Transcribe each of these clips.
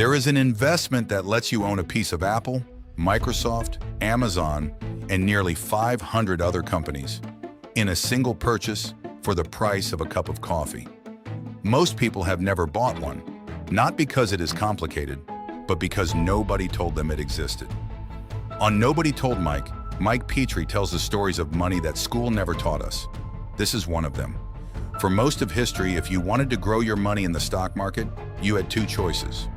There is an investment that lets you own a piece of Apple, Microsoft, Amazon, and nearly 500 other companies in a single purchase for the price of a cup of coffee. Most people have never bought one, not because it is complicated, but because nobody told them it existed. On Nobody Told Mike, Mike Petrie tells the stories of money that school never taught us. This is one of them. For most of history, if you wanted to grow your money in the stock market, you had two choices.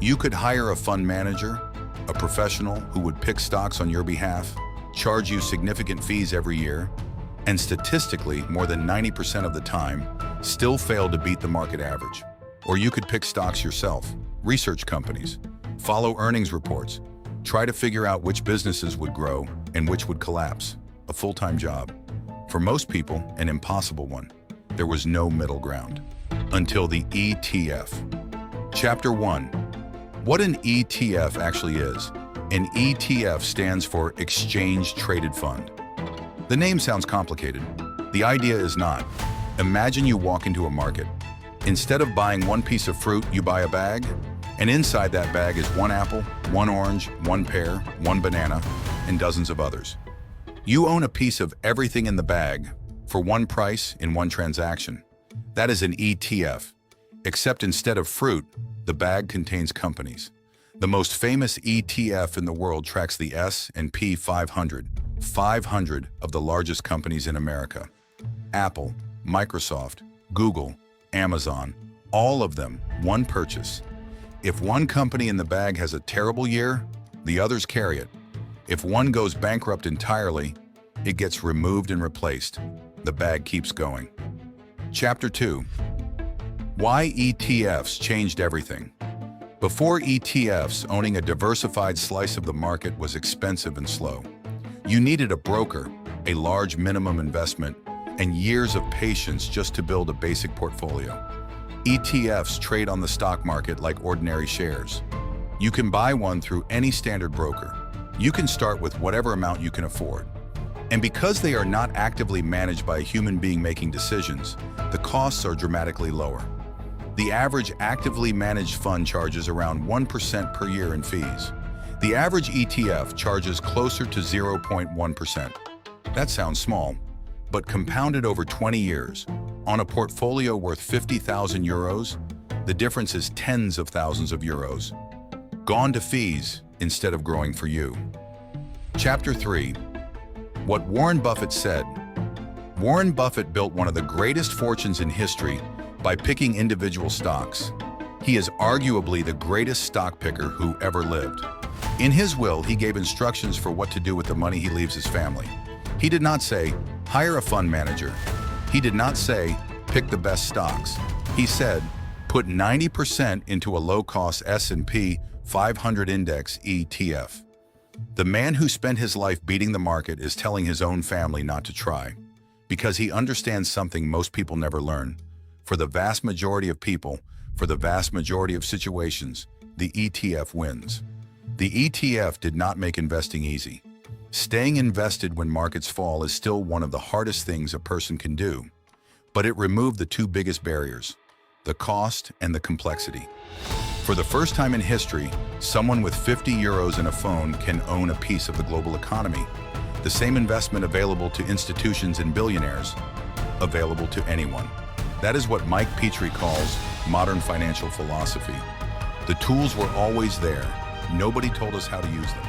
You could hire a fund manager, a professional who would pick stocks on your behalf, charge you significant fees every year, and statistically, more than 90% of the time, still fail to beat the market average. Or you could pick stocks yourself, research companies, follow earnings reports, try to figure out which businesses would grow and which would collapse. A full-time job. For most people, an impossible one. There was no middle ground. Until the ETF. Chapter 1. What an ETF actually is. An ETF stands for Exchange Traded Fund. The name sounds complicated. The idea is not. Imagine you walk into a market. Instead of buying one piece of fruit, you buy a bag, and inside that bag is one apple, one orange, one pear, one banana, and dozens of others. You own a piece of everything in the bag for one price in one transaction. That is an ETF. Except instead of fruit, the bag contains companies. The most famous ETF in the world tracks the S&P 500, 500 of the largest companies in America. Apple, Microsoft, Google, Amazon, all of them, one purchase. If one company in the bag has a terrible year, the others carry it. If one goes bankrupt entirely, it gets removed and replaced. The bag keeps going. Chapter 2. Why ETFs changed everything. Before ETFs, owning a diversified slice of the market was expensive and slow. You needed a broker, a large minimum investment, and years of patience just to build a basic portfolio. ETFs trade on the stock market like ordinary shares. You can buy one through any standard broker. You can start with whatever amount you can afford. And because they are not actively managed by a human being making decisions, the costs are dramatically lower. The average actively managed fund charges around 1% per year in fees. The average ETF charges closer to 0.1%. That sounds small, but compounded over 20 years, on a portfolio worth 50,000 euros, the difference is tens of thousands of euros. Gone to fees instead of growing for you. Chapter 3. What Warren Buffett said. Warren Buffett built one of the greatest fortunes in history by picking individual stocks. He is arguably the greatest stock picker who ever lived. In his will, he gave instructions for what to do with the money he leaves his family. He did not say, hire a fund manager. He did not say, pick the best stocks. He said, put 90% into a low-cost S&P 500 index ETF. The man who spent his life beating the market is telling his own family not to try, because he understands something most people never learn. For the vast majority of people, for the vast majority of situations, the ETF wins. The ETF did not make investing easy. Staying invested when markets fall is still one of the hardest things a person can do, but it removed the two biggest barriers, the cost and the complexity. For the first time in history, someone with 50 euros in a phone can own a piece of the global economy. The same investment available to institutions and billionaires, available to anyone. That is what Mike Petrie calls modern financial philosophy. The tools were always there. Nobody told us how to use them.